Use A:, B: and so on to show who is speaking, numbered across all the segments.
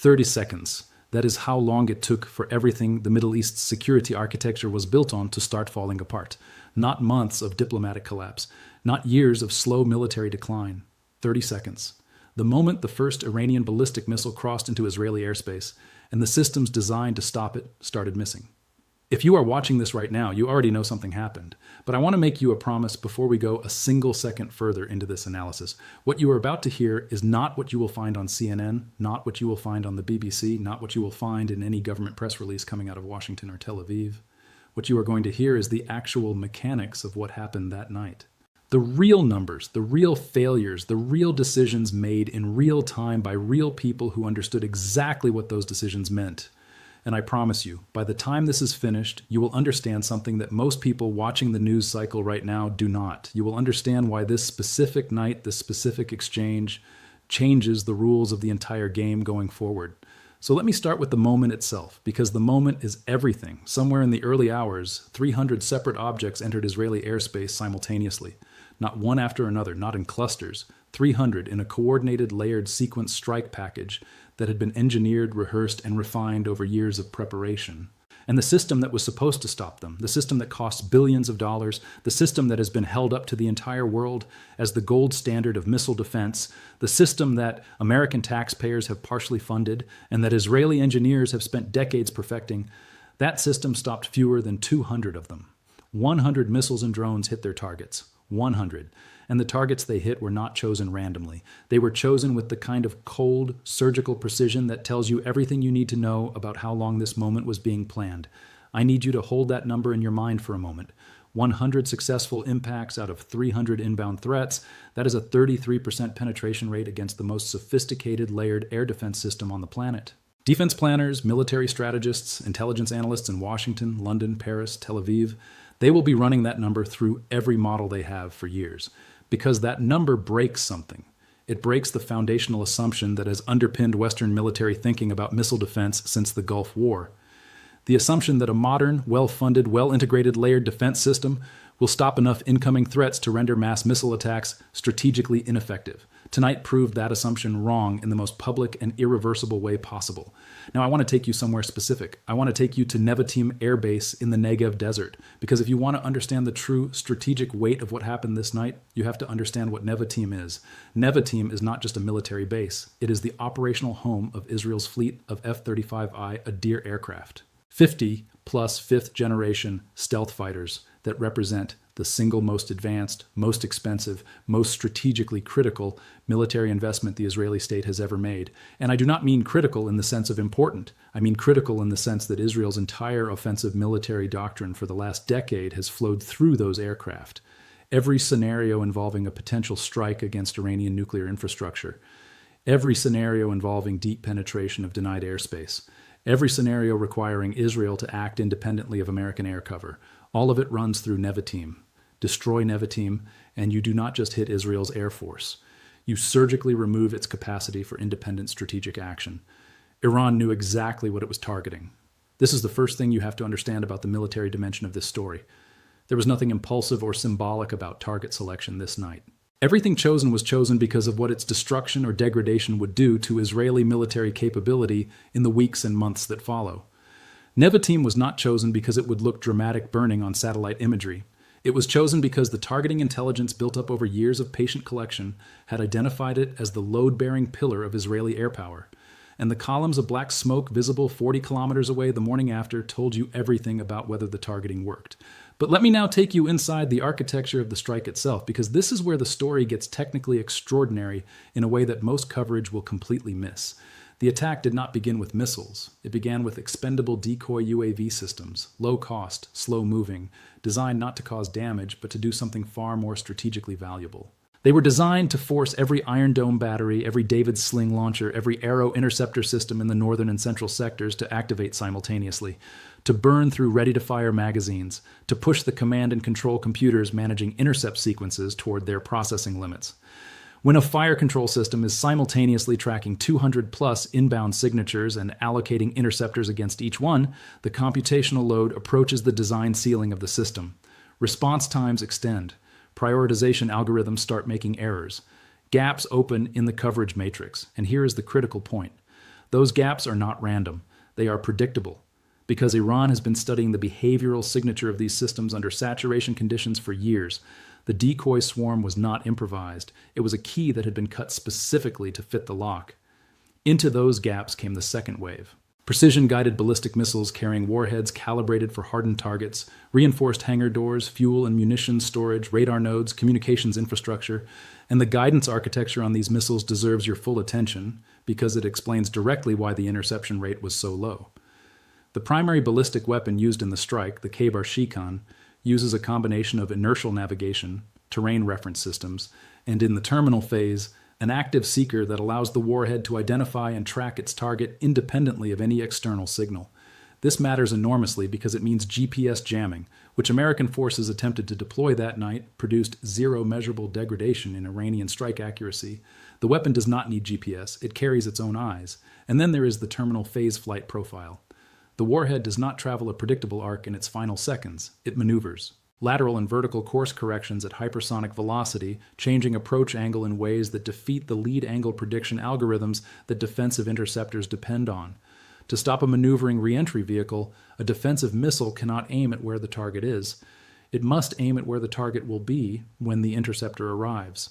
A: 30 seconds. That is how long it took for everything the Middle East's security architecture was built on to start falling apart. Not months of diplomatic collapse, not years of slow military decline. 30 seconds. The moment the first Iranian ballistic missile crossed into Israeli airspace, and the systems designed to stop it started missing. If you are watching this right now, you already know something happened. But I want to make you a promise before we go a single second further into this analysis. What you are about to hear is not what you will find on CNN, not what you will find on the BBC, not what you will find in any government press release coming out of Washington or Tel Aviv. What you are going to hear is the actual mechanics of what happened that night. The real numbers, the real failures, the real decisions made in real time by real people who understood exactly what those decisions meant. And I promise you, by the time this is finished, you will understand something that most people watching the news cycle right now do not. You will understand why this specific night, this specific exchange, changes the rules of the entire game going forward. So let me start with the moment itself, because the moment is everything. Somewhere in the early hours, 300 separate objects entered Israeli airspace simultaneously. Not one after another, not in clusters, 300 in a coordinated layered sequence strike package that had been engineered, rehearsed, and refined over years of preparation. And the system that was supposed to stop them, the system that costs billions of dollars, the system that has been held up to the entire world as the gold standard of missile defense, the system that American taxpayers have partially funded and that Israeli engineers have spent decades perfecting, that system stopped fewer than 200 of them. 100 missiles and drones hit their targets. 100. And the targets they hit were not chosen randomly. They were chosen with the kind of cold, surgical precision that tells you everything you need to know about how long this moment was being planned. I need you to hold that number in your mind for a moment. 100 successful impacts out of 300 inbound threats. That is a 33% penetration rate against the most sophisticated layered air defense system on the planet. Defense planners, military strategists, intelligence analysts in Washington, London, Paris, Tel Aviv, they will be running that number through every model they have for years. Because that number breaks something. It breaks the foundational assumption that has underpinned Western military thinking about missile defense since the Gulf War. The assumption that a modern, well-funded, well-integrated layered defense system will stop enough incoming threats to render mass missile attacks strategically ineffective. Tonight proved that assumption wrong in the most public and irreversible way possible. Now I want to take you somewhere specific. I want to take you to Nevatim Air Base in the Negev Desert, because if you want to understand the true strategic weight of what happened this night, you have to understand what Nevatim is. Nevatim is not just a military base. It is the operational home of Israel's fleet of F-35I Adir aircraft. 50 plus fifth-generation stealth fighters that represent the single most advanced, most expensive, most strategically critical military investment the Israeli state has ever made. And I do not mean critical in the sense of important. I mean critical in the sense that Israel's entire offensive military doctrine for the last decade has flowed through those aircraft. Every scenario involving a potential strike against Iranian nuclear infrastructure. Every scenario involving deep penetration of denied airspace. Every scenario requiring Israel to act independently of American air cover. All of it runs through Nevatim. Destroy Nevatim, and you do not just hit Israel's air force. You surgically remove its capacity for independent strategic action. Iran knew exactly what it was targeting. This is the first thing you have to understand about the military dimension of this story. There was nothing impulsive or symbolic about target selection this night. Everything chosen was chosen because of what its destruction or degradation would do to Israeli military capability in the weeks and months that follow. Nevatim was not chosen because it would look dramatic burning on satellite imagery. It was chosen because the targeting intelligence built up over years of patient collection had identified it as the load-bearing pillar of Israeli air power. And the columns of black smoke visible 40 kilometers away the morning after told you everything about whether the targeting worked. But let me now take you inside the architecture of the strike itself, because this is where the story gets technically extraordinary in a way that most coverage will completely miss. The attack did not begin with missiles. It began with expendable decoy UAV systems, low cost, slow moving, designed not to cause damage, but to do something far more strategically valuable. They were designed to force every Iron Dome battery, every David's Sling launcher, every Arrow interceptor system in the northern and central sectors to activate simultaneously, to burn through ready-to-fire magazines, to push the command and control computers managing intercept sequences toward their processing limits. When a fire control system is simultaneously tracking 200-plus inbound signatures and allocating interceptors against each one, the computational load approaches the design ceiling of the system. Response times extend. Prioritization algorithms start making errors. Gaps open in the coverage matrix, and here is the critical point. Those gaps are not random. They are predictable. Because Iran has been studying the behavioral signature of these systems under saturation conditions for years, the decoy swarm was not improvised. It was a key that had been cut specifically to fit the lock. Into those gaps came the second wave. Precision-guided ballistic missiles carrying warheads calibrated for hardened targets, reinforced hangar doors, fuel and munitions storage, radar nodes, communications infrastructure, and the guidance architecture on these missiles deserves your full attention because it explains directly why the interception rate was so low. The primary ballistic weapon used in the strike, the Khaibar Shekan, uses a combination of inertial navigation, terrain reference systems, and in the terminal phase, an active seeker that allows the warhead to identify and track its target independently of any external signal. This matters enormously because it means GPS jamming, which American forces attempted to deploy that night, produced zero measurable degradation in Iranian strike accuracy. The weapon does not need GPS, it carries its own eyes. And then there is the terminal phase flight profile. The warhead does not travel a predictable arc in its final seconds, it maneuvers. Lateral and vertical course corrections at hypersonic velocity, changing approach angle in ways that defeat the lead angle prediction algorithms that defensive interceptors depend on. To stop a maneuvering reentry vehicle, a defensive missile cannot aim at where the target is. It must aim at where the target will be when the interceptor arrives.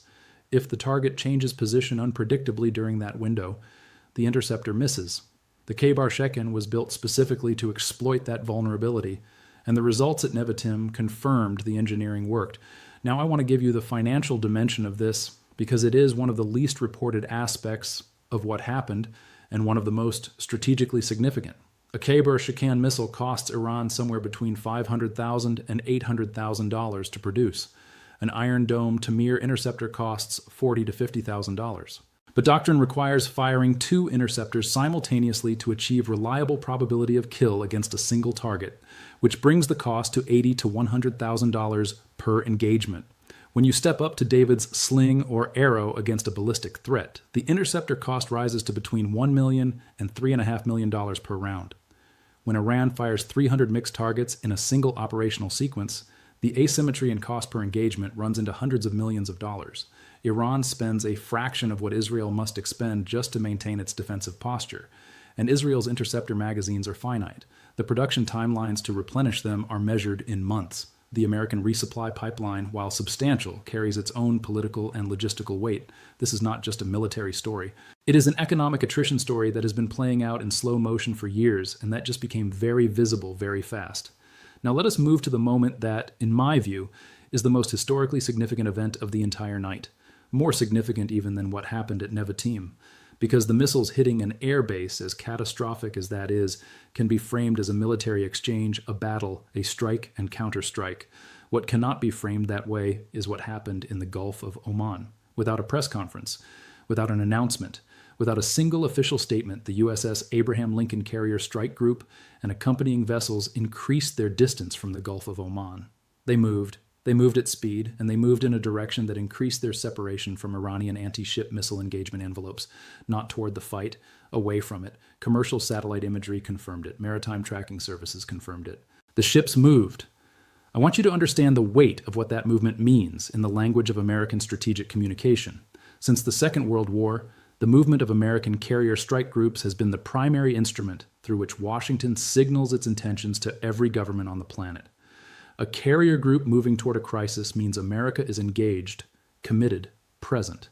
A: If the target changes position unpredictably during that window, the interceptor misses. The Khaibar Shekan was built specifically to exploit that vulnerability, and the results at Nevatim confirmed the engineering worked. Now I want to give you the financial dimension of this because it is one of the least reported aspects of what happened and one of the most strategically significant. A Khaibar Shekan missile costs Iran somewhere between $500,000 and $800,000 to produce. An Iron Dome Tamir interceptor costs $40,000 to $50,000. But doctrine requires firing 2 interceptors simultaneously to achieve reliable probability of kill against a single target, which brings the cost to $80,000 to $100,000 per engagement. When you step up to David's sling or arrow against a ballistic threat, the interceptor cost rises to between $1 million and $3.5 million per round. When Iran fires 300 mixed targets in a single operational sequence, the asymmetry in cost per engagement runs into hundreds of millions of dollars. Iran spends a fraction of what Israel must expend just to maintain its defensive posture, and Israel's interceptor magazines are finite. The production timelines to replenish them are measured in months. The American resupply pipeline, while substantial, carries its own political and logistical weight. This is not just a military story. It is an economic attrition story that has been playing out in slow motion for years, and that just became very visible very fast. Now let us move to the moment that, in my view, is the most historically significant event of the entire night. More significant even than what happened at Nevatim, because the missiles hitting an air base, as catastrophic as that is, can be framed as a military exchange, a battle, a strike and counterstrike. What cannot be framed that way is what happened in the Gulf of Oman. Without a press conference, without an announcement, without a single official statement, the USS Abraham Lincoln Carrier Strike Group and accompanying vessels increased their distance from the Gulf of Oman. They moved at speed, and they moved in a direction that increased their separation from Iranian anti-ship missile engagement envelopes, not toward the fight, away from it. Commercial satellite imagery confirmed it. Maritime tracking services confirmed it. The ships moved. I want you to understand the weight of what that movement means in the language of American strategic communication. Since the Second World War, the movement of American carrier strike groups has been the primary instrument through which Washington signals its intentions to every government on the planet. A carrier group moving toward a crisis means America is engaged, committed, present.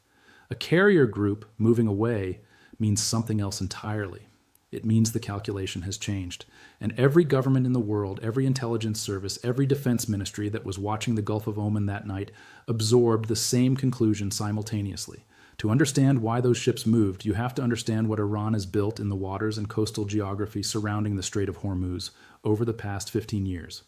A: A carrier group moving away means something else entirely. It means the calculation has changed. And every government in the world, every intelligence service, every defense ministry that was watching the Gulf of Oman that night absorbed the same conclusion simultaneously. To understand why those ships moved, you have to understand what Iran has built in the waters and coastal geography surrounding the Strait of Hormuz over the past 15 years.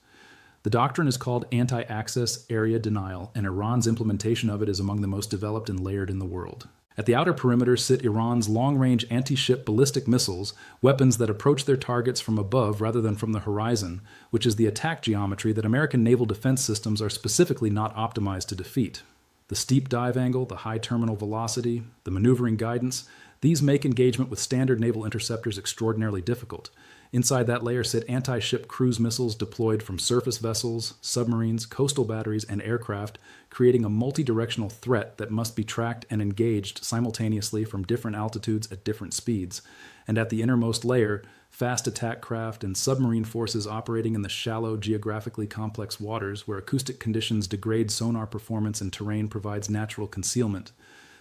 A: The doctrine is called anti-access area denial, and Iran's implementation of it is among the most developed and layered in the world. At the outer perimeter sit Iran's long-range anti-ship ballistic missiles, weapons that approach their targets from above rather than from the horizon, which is the attack geometry that American naval defense systems are specifically not optimized to defeat. The steep dive angle, the high terminal velocity, the maneuvering guidance, These make engagement with standard naval interceptors extraordinarily difficult. Inside that layer sit anti-ship cruise missiles deployed from surface vessels, submarines, coastal batteries, and aircraft, creating a multi-directional threat that must be tracked and engaged simultaneously from different altitudes at different speeds. And at the innermost layer, fast attack craft and submarine forces operating in the shallow, geographically complex waters where acoustic conditions degrade sonar performance and terrain provides natural concealment.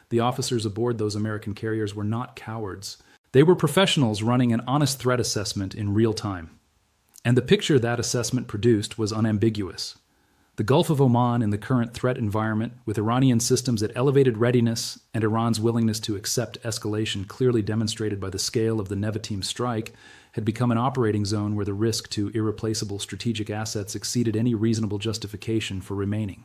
A: The officers aboard those American carriers were not cowards. They were professionals running an honest threat assessment in real time. And the picture that assessment produced was unambiguous. The Gulf of Oman in the current threat environment, with Iranian systems at elevated readiness and Iran's willingness to accept escalation clearly demonstrated by the scale of the Nevatim strike, had become an operating zone where the risk to irreplaceable strategic assets exceeded any reasonable justification for remaining.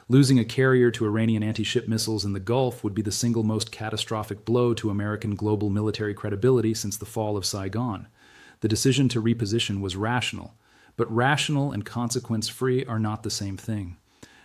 A: Losing a carrier to Iranian anti-ship missiles in the Gulf would be the single most catastrophic blow to American global military credibility since the fall of Saigon. The decision to reposition was rational, but rational and consequence-free are not the same thing.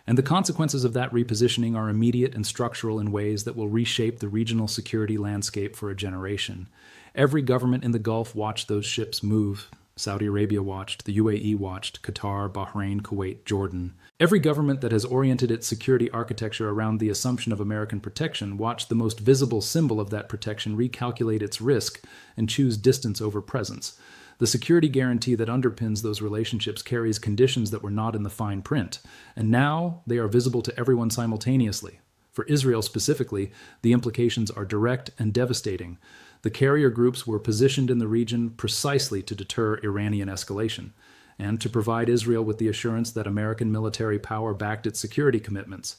A: And the consequences of that repositioning are immediate and structural in ways that will reshape the regional security landscape for a generation. Every government in the Gulf watched those ships move. Saudi Arabia watched, the UAE watched, Qatar, Bahrain, Kuwait, Jordan. Every government that has oriented its security architecture around the assumption of American protection watched the most visible symbol of that protection recalculate its risk and choose distance over presence. The security guarantee that underpins those relationships carries conditions that were not in the fine print, and now they are visible to everyone simultaneously. For Israel specifically, the implications are direct and devastating. The carrier groups were positioned in the region precisely to deter Iranian escalation, and to provide Israel with the assurance that American military power backed its security commitments.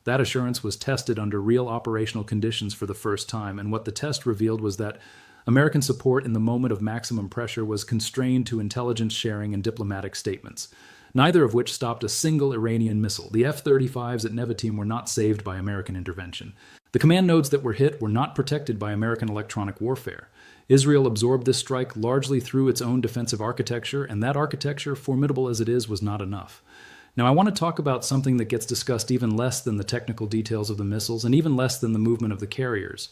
A: That assurance was tested under real operational conditions for the first time, and what the test revealed was that American support in the moment of maximum pressure was constrained to intelligence sharing and diplomatic statements, neither of which stopped a single Iranian missile. The F-35s at Nevatim were not saved by American intervention. The command nodes that were hit were not protected by American electronic warfare. Israel absorbed this strike largely through its own defensive architecture, and that architecture, formidable as it is, was not enough. Now, I want to talk about something that gets discussed even less than the technical details of the missiles and even less than the movement of the carriers.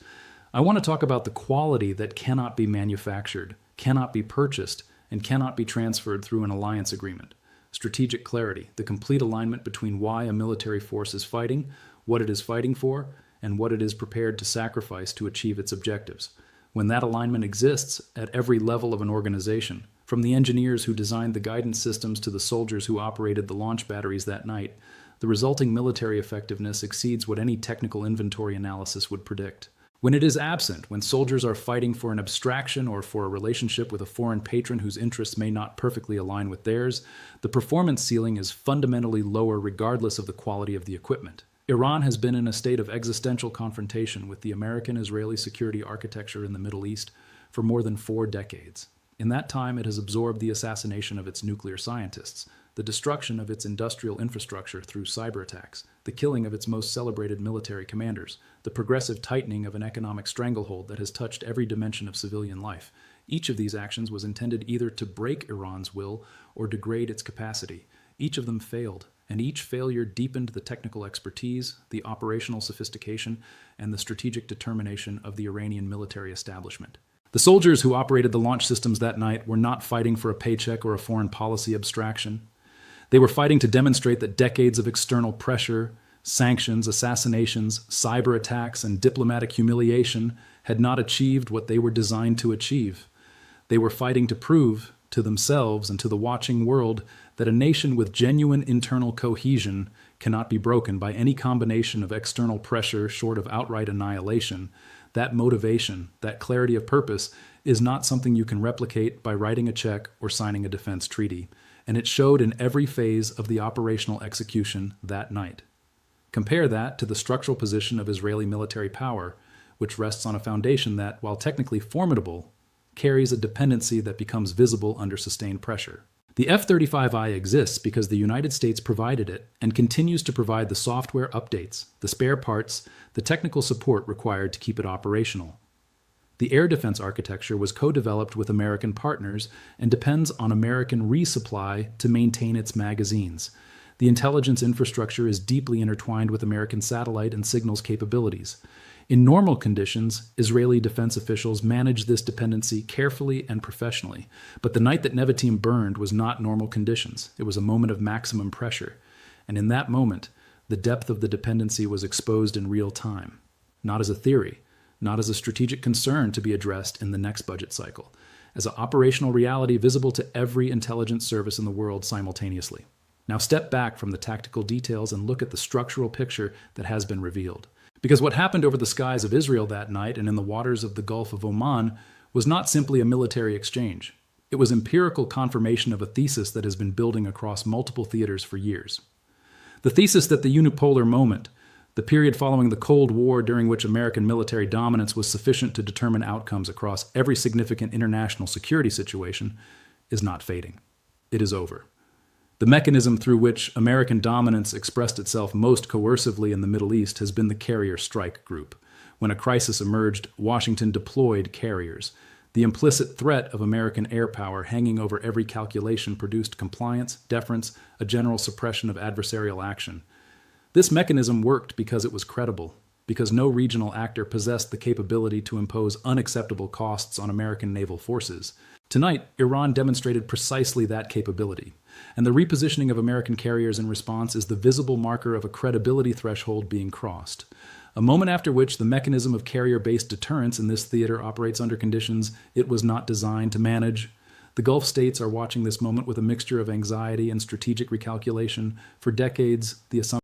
A: I want to talk about the quality that cannot be manufactured, cannot be purchased, and cannot be transferred through an alliance agreement. Strategic clarity, the complete alignment between why a military force is fighting, what it is fighting for, and what it is prepared to sacrifice to achieve its objectives. When that alignment exists at every level of an organization, from the engineers who designed the guidance systems to the soldiers who operated the launch batteries that night, the resulting military effectiveness exceeds what any technical inventory analysis would predict. When it is absent, when soldiers are fighting for an abstraction or for a relationship with a foreign patron whose interests may not perfectly align with theirs, the performance ceiling is fundamentally lower regardless of the quality of the equipment. Iran has been in a state of existential confrontation with the American-Israeli security architecture in the Middle East for more than 4 decades. In that time, it has absorbed the assassination of its nuclear scientists, the destruction of its industrial infrastructure through cyber attacks, the killing of its most celebrated military commanders, the progressive tightening of an economic stranglehold that has touched every dimension of civilian life. Each of these actions was intended either to break Iran's will or degrade its capacity. Each of them failed, and each failure deepened the technical expertise, the operational sophistication, and the strategic determination of the Iranian military establishment. The soldiers who operated the launch systems that night were not fighting for a paycheck or a foreign policy abstraction. They were fighting to demonstrate that decades of external pressure, sanctions, assassinations, cyber attacks, and diplomatic humiliation had not achieved what they were designed to achieve. They were fighting to prove to themselves and to the watching world that a nation with genuine internal cohesion cannot be broken by any combination of external pressure short of outright annihilation. That motivation, that clarity of purpose, is not something you can replicate by writing a check or signing a defense treaty, and it showed in every phase of the operational execution that night. Compare that to the structural position of Israeli military power, which rests on a foundation that, while technically formidable, carries a dependency that becomes visible under sustained pressure. The F-35I exists because the United States provided it and continues to provide the software updates, the spare parts, the technical support required to keep it operational. The air defense architecture was co-developed with American partners and depends on American resupply to maintain its magazines. The intelligence infrastructure is deeply intertwined with American satellite and signals capabilities. In normal conditions, Israeli defense officials managed this dependency carefully and professionally. But the night that Nevatim burned was not normal conditions. It was a moment of maximum pressure. And in that moment, the depth of the dependency was exposed in real time. Not as a theory, not as a strategic concern to be addressed in the next budget cycle, as an operational reality visible to every intelligence service in the world simultaneously. Now step back from the tactical details and look at the structural picture that has been revealed. Because what happened over the skies of Israel that night and in the waters of the Gulf of Oman was not simply a military exchange. It was empirical confirmation of a thesis that has been building across multiple theaters for years. The thesis that the unipolar moment, the period following the Cold War during which American military dominance was sufficient to determine outcomes across every significant international security situation, is not fading. It is over. The mechanism through which American dominance expressed itself most coercively in the Middle East has been the carrier strike group. When a crisis emerged, Washington deployed carriers. The implicit threat of American air power hanging over every calculation produced compliance, deference, a general suppression of adversarial action. This mechanism worked because it was credible, because no regional actor possessed the capability to impose unacceptable costs on American naval forces. Tonight, Iran demonstrated precisely that capability, and the repositioning of American carriers in response is the visible marker of a credibility threshold being crossed. A moment after which the mechanism of carrier-based deterrence in this theater operates under conditions it was not designed to manage. The Gulf states are watching this moment with a mixture of anxiety and strategic recalculation. For decades, the assumption